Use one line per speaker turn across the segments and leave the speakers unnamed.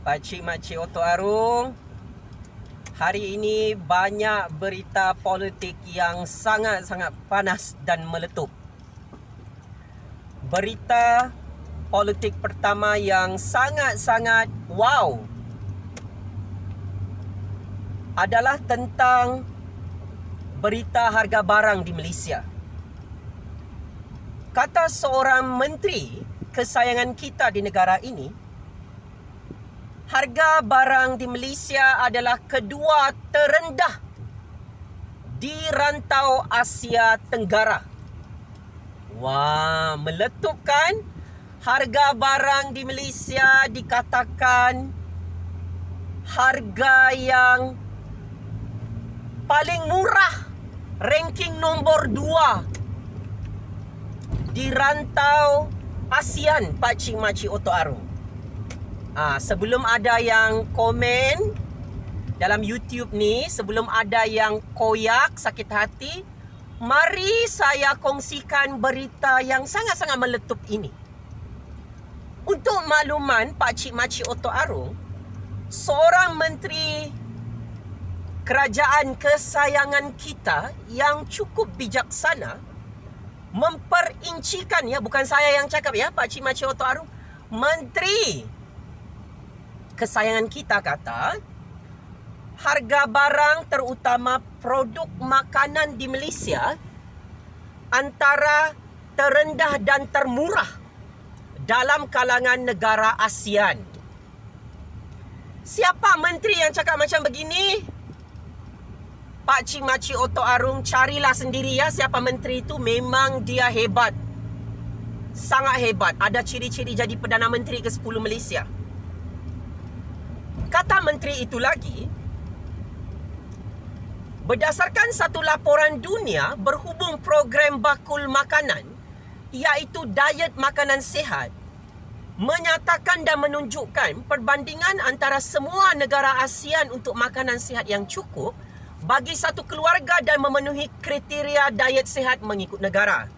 Pakcik makcik Oto Arung, hari ini banyak berita politik yang sangat-sangat panas dan meletup. Berita politik pertama yang sangat-sangat wow adalah tentang berita harga barang di Malaysia. Kata seorang menteri kesayangan kita di negara ini, harga barang di Malaysia adalah kedua terendah di rantau Asia Tenggara. Wah, meletup kan? Harga barang di Malaysia dikatakan harga yang paling murah, ranking nombor 2 di rantau ASEAN, Pakcik makcik Oto Arung. Sebelum ada yang komen dalam YouTube ni, sebelum ada yang koyak, sakit hati, mari saya kongsikan berita yang sangat-sangat meletup ini. Untuk makluman Pakcik makcik Oto Arung, seorang menteri kerajaan kesayangan kita yang cukup bijaksana memperincikan, ya, bukan saya yang cakap ya, Pakcik makcik Oto Arung, menteri kesayangan kita kata harga barang terutama produk makanan di Malaysia antara terendah dan termurah dalam kalangan negara ASEAN. Siapa menteri yang cakap macam begini? Pakcik makcik Oto Arung carilah sendiri ya, siapa menteri itu. Memang dia hebat, sangat hebat. Ada ciri-ciri jadi Perdana Menteri ke-10 Malaysia. Kata menteri itu lagi, berdasarkan satu laporan dunia berhubung program bakul makanan, iaitu diet makanan sihat, menyatakan dan menunjukkan perbandingan antara semua negara ASEAN untuk makanan sihat yang cukup bagi satu keluarga dan memenuhi kriteria diet sihat mengikut negara.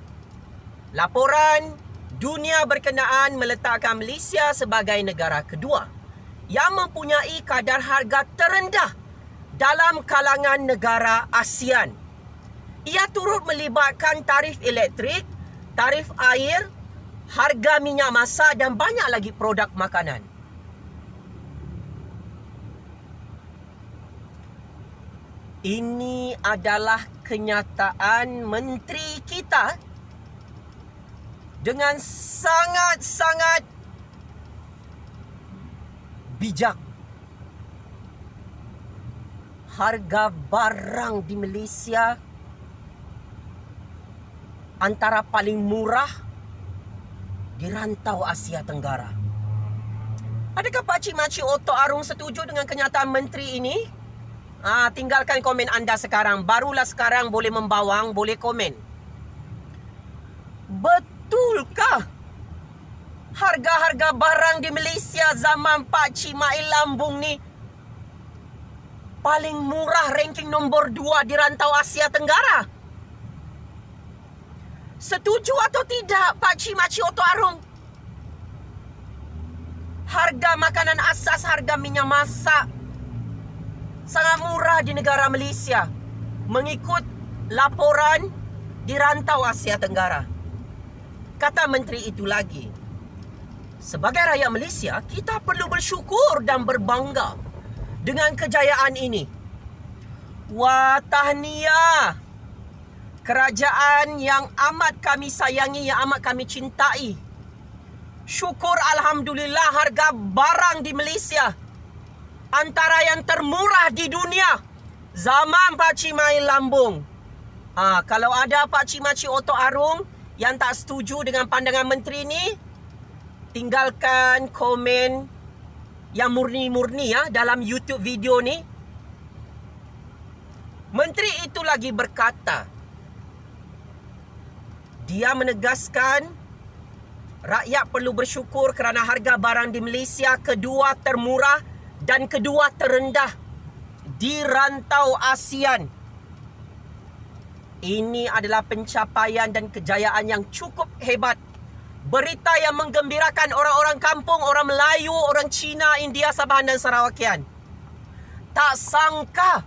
Laporan dunia berkenaan meletakkan Malaysia sebagai negara kedua yang mempunyai kadar harga terendah dalam kalangan negara ASEAN. Ia turut melibatkan tarif elektrik, tarif air, harga minyak masak dan banyak lagi produk makanan. Ini adalah kenyataan menteri kita dengan sangat-sangat bijak. Harga barang di Malaysia antara paling murah di rantau Asia Tenggara. Adakah Pakcik makcik Oto Arung setuju dengan kenyataan menteri ini? Tinggalkan komen anda sekarang. Barulah sekarang boleh membawang, boleh komen. Betulkah harga-harga barang di Malaysia zaman Pakcik Mail Lambung ni paling murah, ranking nombor 2 di rantau Asia Tenggara? Setuju atau tidak Pakcik makcik Oto Arung? Harga makanan asas, harga minyak masak sangat murah di negara Malaysia mengikut laporan di rantau Asia Tenggara. Kata menteri itu lagi, sebagai rakyat Malaysia, kita perlu bersyukur dan berbangga dengan kejayaan ini. Wah, tahniah kerajaan yang amat kami sayangi, yang amat kami cintai. Syukur alhamdulillah harga barang di Malaysia antara yang termurah di dunia zaman Pakcik Mail Lambung. Kalau ada Pakcik makcik Oto Arung yang tak setuju dengan pandangan menteri ni, tinggalkan komen yang murni-murni ya dalam YouTube video ni. Menteri itu lagi berkata, dia menegaskan rakyat perlu bersyukur kerana harga barang di Malaysia kedua termurah dan kedua terendah di rantau ASEAN. Ini adalah pencapaian dan kejayaan yang cukup hebat Berita yang menggembirakan orang-orang kampung, orang Melayu, orang Cina, India, Sabahan dan Sarawakian. Tak sangka,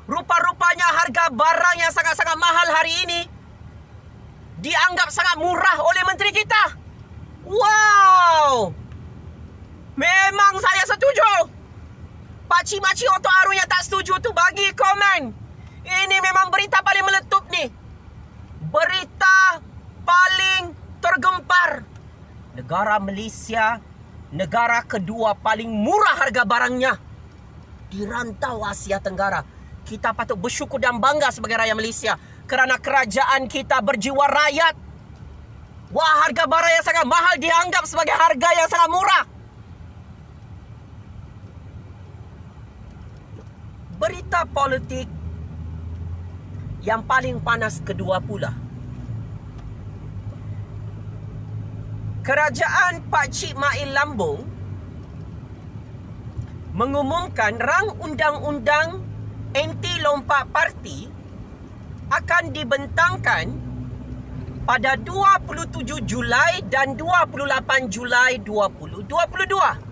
rupa-rupanya harga barang yang sangat-sangat mahal hari ini dianggap sangat murah oleh menteri kita. Wow! Memang saya setuju. Pakcik-makcik Otok Arum yang tak setuju tu bagi komen. Ini memang berita paling meletup ni. Berita paling tergempar. Negara Malaysia, negara kedua paling murah harga barangnya di rantau Asia Tenggara. Kita patut bersyukur dan bangga sebagai rakyat Malaysia kerana kerajaan kita berjiwa rakyat. Wah, harga barang yang sangat mahal dianggap sebagai harga yang sangat murah. Berita politik yang paling panas kedua pula. Kerajaan Pakcik Mail Lambung mengumumkan rang undang-undang anti lompat parti akan dibentangkan pada 27 Julai dan 28 Julai 2022.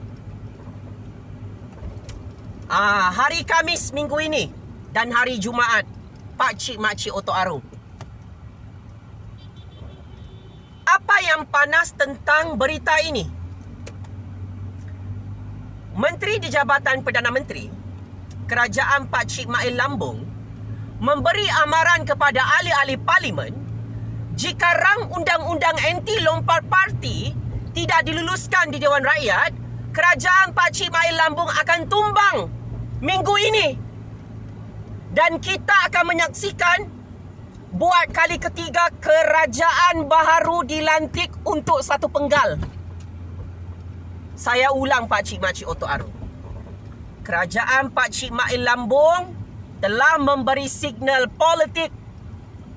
Hari Khamis minggu ini dan hari Jumaat, Pakcik-makcik Otok Arum. Apa yang panas tentang berita ini? Menteri di Jabatan Perdana Menteri, Kerajaan Pakcik Mail Lambung, memberi amaran kepada ahli-ahli parlimen jika rang undang-undang anti lompat parti tidak diluluskan di Dewan Rakyat, Kerajaan Pakcik Mail Lambung akan tumbang minggu ini. Dan kita akan menyaksikan buat kali ketiga kerajaan baharu dilantik untuk satu penggal. Saya ulang, Pakcik-makcik Otok Arum. Kerajaan Pakcik Mail Lambung telah memberi signal politik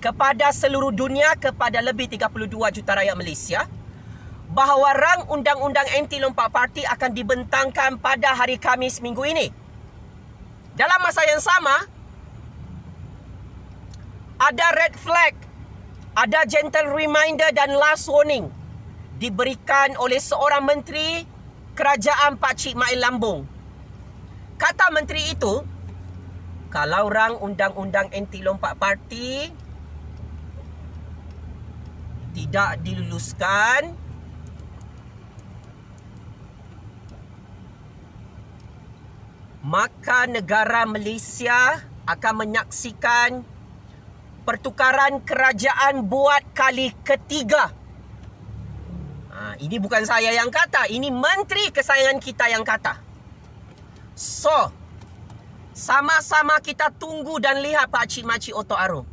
kepada seluruh dunia, kepada lebih 32 juta rakyat Malaysia, bahawa rang undang-undang anti lompat parti akan dibentangkan pada hari Khamis minggu ini. Dalam masa yang sama, ada red flag, ada gentle reminder dan last warning diberikan oleh seorang menteri Kerajaan Pakcik Mail Lambung. Kata menteri itu, kalau rang undang-undang anti lompat parti tidak diluluskan, maka negara Malaysia akan menyaksikan pertukaran kerajaan buat kali ketiga. Ini bukan saya yang kata, ini menteri kesayangan kita yang kata. So, sama-sama kita tunggu dan lihat, Pakcik-makcik Otok Arum,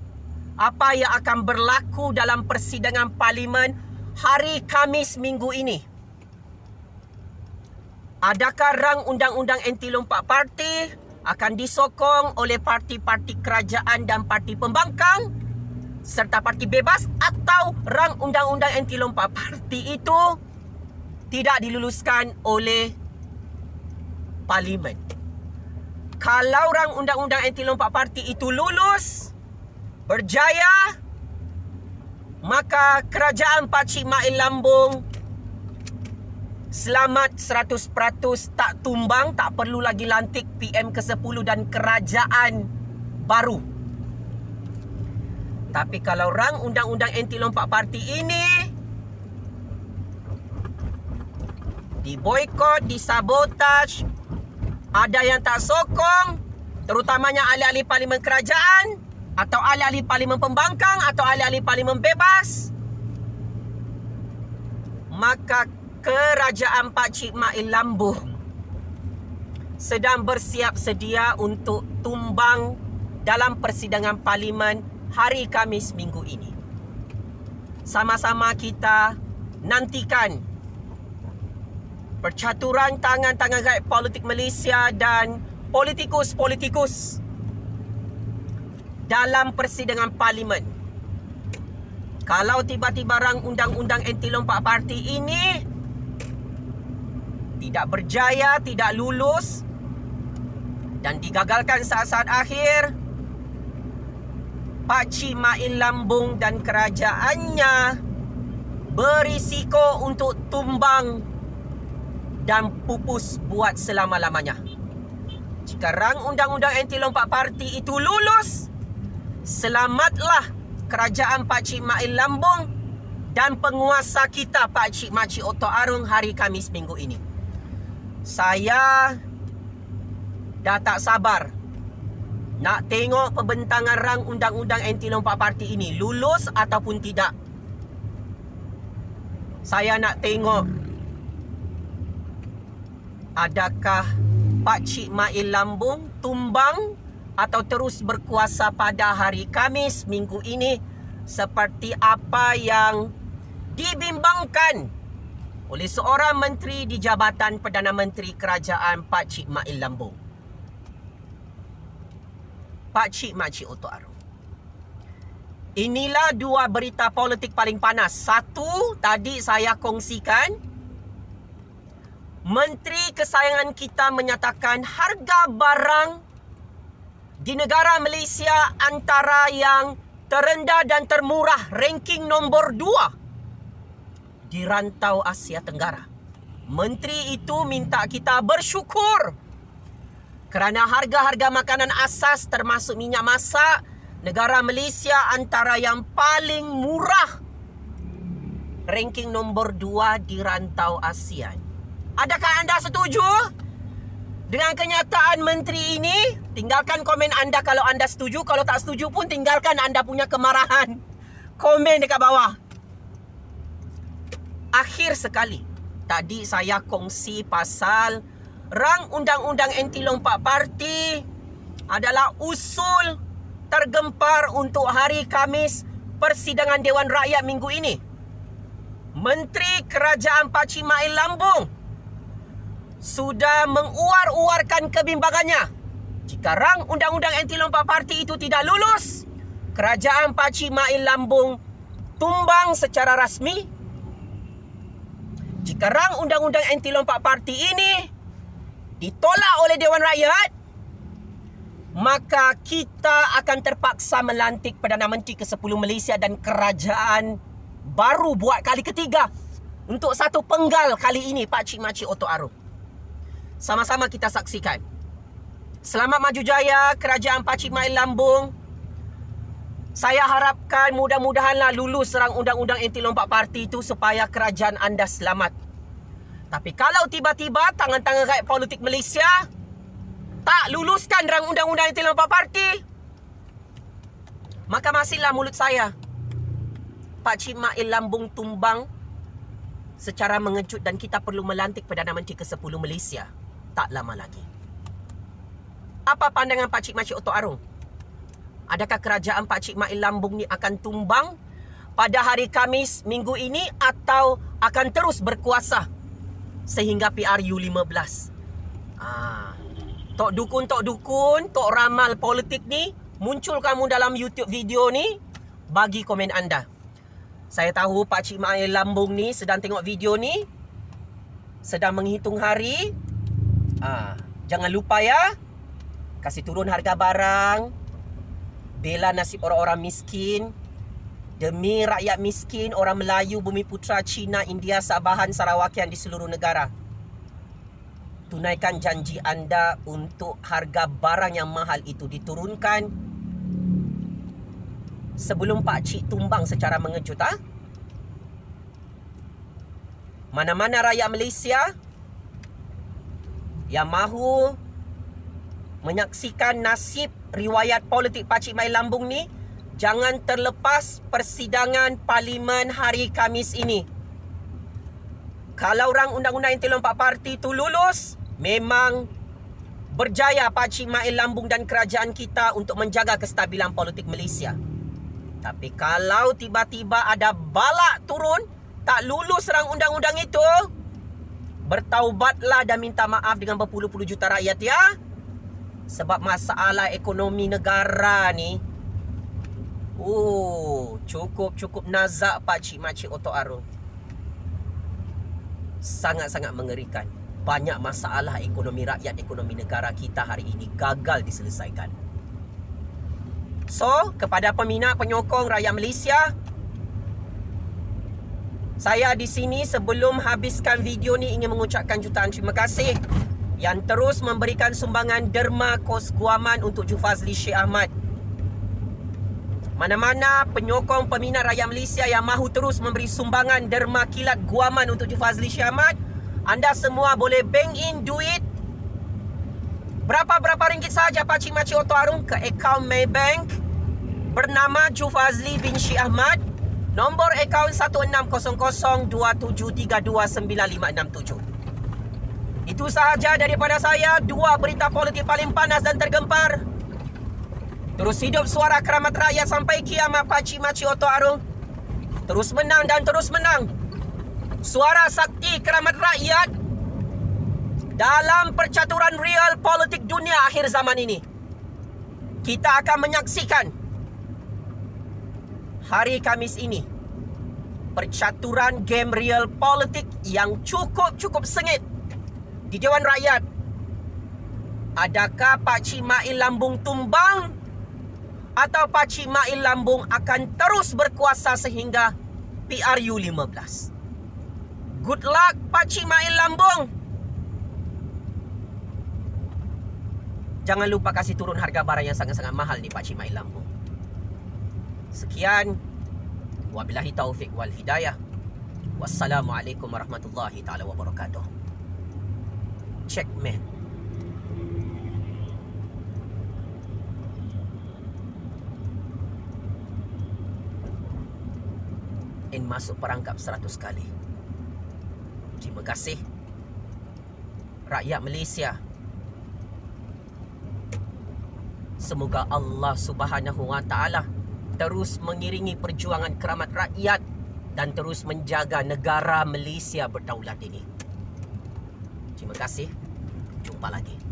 apa yang akan berlaku dalam persidangan parlimen hari Khamis minggu ini. Adakah rang undang-undang anti lompat parti akan disokong oleh parti-parti kerajaan dan parti pembangkang serta parti bebas, atau rang undang-undang anti lompat parti itu tidak diluluskan oleh parlimen? Kalau rang undang-undang anti lompat parti itu lulus, berjaya, maka kerajaan Pakcik Mail Lambung selamat 100%, tak tumbang, tak perlu lagi lantik PM ke-10 dan kerajaan baru. Tapi kalau rang undang-undang anti lompat parti ini diboikot, disabotaj, ada yang tak sokong, terutamanya ahli-ahli parlimen kerajaan atau ahli-ahli parlimen pembangkang atau ahli-ahli parlimen bebas, maka kerajaan Pakcik Mail Lambung sedang bersiap sedia untuk tumbang dalam persidangan parlimen hari Khamis minggu ini. Sama-sama kita nantikan percaturan tangan-tangan rakyat politik Malaysia dan politikus-politikus dalam persidangan parlimen. Kalau tiba-tiba rang undang-undang anti lompat parti ini tidak berjaya, tidak lulus dan digagalkan saat-saat akhir, Pakcik Mail Lambung dan kerajaannya berisiko untuk tumbang dan pupus buat selama-lamanya. Jika rang undang-undang anti lompat parti itu lulus, selamatlah kerajaan Pakcik Mail Lambung dan penguasa kita Pakcik Makcik Otok Arung hari Khamis minggu ini. Saya dah tak sabar nak tengok pembentangan rang undang-undang anti lompat parti ini lulus ataupun tidak. Saya nak tengok adakah Pakcik Mail Lambung tumbang atau terus berkuasa pada hari Khamis minggu ini seperti apa yang dibimbangkan oleh seorang menteri di Jabatan Perdana Menteri Kerajaan Pakcik Mail Lambung, Pakcik Makcik Otok Arung. Inilah dua berita politik paling panas. Satu, tadi saya kongsikan, menteri kesayangan kita menyatakan harga barang di negara Malaysia antara yang terendah dan termurah, ranking nombor 2 di rantau Asia Tenggara. Menteri itu minta kita bersyukur kerana harga-harga makanan asas termasuk minyak masak negara Malaysia antara yang paling murah, ranking nombor 2 di rantau ASEAN. Adakah anda setuju dengan kenyataan menteri ini? Tinggalkan komen anda kalau anda setuju. Kalau tak setuju pun tinggalkan anda punya kemarahan. Komen dekat bawah. Akhir sekali, tadi saya kongsi pasal rang undang-undang anti lompat parti adalah usul tergempar untuk hari Khamis persidangan Dewan Rakyat minggu ini. Menteri Kerajaan Pakcik Mail Lambung sudah menguar-uarkan kebimbangannya. Jika rang undang-undang anti lompat parti itu tidak lulus, Kerajaan Pakcik Mail Lambung tumbang secara rasmi. Jika rang undang-undang anti lompat parti ini ditolak oleh Dewan Rakyat, maka kita akan terpaksa melantik Perdana Menteri ke-10 Malaysia dan kerajaan baru buat kali ketiga untuk satu penggal kali ini Pakcik Makcik Otok Arung. Sama-sama kita saksikan. Selamat maju jaya kerajaan Pakcik Mail Lambung. Saya harapkan mudah-mudahanlah lulus rang undang-undang anti lompat parti itu supaya kerajaan anda selamat. Tapi kalau tiba-tiba tangan-tangan rakyat politik Malaysia tak luluskan rang undang-undang anti lompat parti, maka masihlah mulut saya. Pakcik Mail Lambung tumbang secara mengejut dan kita perlu melantik Perdana Menteri ke-10 Malaysia tak lama lagi. Apa pandangan Pakcik Makcik Otok Arung? Adakah kerajaan Pakcik Mail Lambung ni akan tumbang pada hari Khamis minggu ini atau akan terus berkuasa sehingga PRU 15? Tok dukun, tok ramal politik ni, muncul kamu dalam YouTube video ni, bagi komen anda. Saya tahu Pakcik Mail Lambung ni sedang tengok video ni, sedang menghitung hari. Jangan lupa ya, kasih turun harga barang, bela nasib orang-orang miskin, demi rakyat miskin, orang Melayu, Bumi Putra, Cina, India, Sabahan, Sarawakian di seluruh negara. Tunaikan janji anda untuk harga barang yang mahal itu diturunkan sebelum Pakcik tumbang secara mengejut. Mana-mana rakyat Malaysia yang mahu menyaksikan nasib riwayat politik Pakcik Mail Lambung ni, jangan terlepas persidangan Parlimen hari Khamis ini. Kalau rang undang-undang anti lompat parti itu lulus, memang berjaya Pakcik Mail Lambung dan kerajaan kita untuk menjaga kestabilan politik Malaysia. Tapi kalau tiba-tiba ada balak turun, tak lulus rang undang-undang itu, bertaubatlah dan minta maaf dengan berpuluh-puluh juta rakyat ya. Sebab masalah ekonomi negara ni, cukup nazak Pakcik Makcik Otok Arung. Sangat-sangat mengerikan. Banyak masalah ekonomi rakyat, ekonomi negara kita hari ini gagal diselesaikan. So, kepada peminat penyokong rakyat Malaysia, Saya di sini sebelum habiskan video ni ingin mengucapkan jutaan terima kasih yang terus memberikan sumbangan derma kos guaman untuk Jufazli Syekh Ahmad. Mana-mana penyokong peminat rakyat Malaysia yang mahu terus memberi sumbangan derma kilat guaman untuk Jufazli Syekh Ahmad, anda semua boleh bank in duit berapa ringgit saja Pakcik Makcik Oto Arung ke akaun Maybank bernama Jufazli bin Syekh Ahmad. Nombor akaun 160027329567. Itu sahaja daripada saya. Dua berita politik paling panas dan tergempar. Terus hidup suara keramat rakyat sampai kiamat Pakcik Makcik Oto Arung. Terus menang dan terus menang. Suara sakti keramat rakyat dalam percaturan real politik dunia akhir zaman ini. Kita akan menyaksikan hari Khamis ini percaturan game real politik yang cukup sengit di Dewan Rakyat. Adakah Pakcik Mail Lambung tumbang atau Pakcik Mail Lambung akan terus berkuasa sehingga PRU 15? Good luck Pakcik Mail Lambung. Jangan lupa kasih turun harga barang yang sangat-sangat mahal di Pakcik Mail Lambung. Sekian. Wabillahi taufiq wal hidayah. Wassalamualaikum warahmatullahi taala wabarakatuh. Checkmate. Masuk perangkap 100 kali. Terima kasih rakyat Malaysia. Semoga Allah Subhanahu Wa Taala terus mengiringi perjuangan keramat rakyat dan terus menjaga negara Malaysia berdaulat ini. Terima kasih. Jumpa lagi.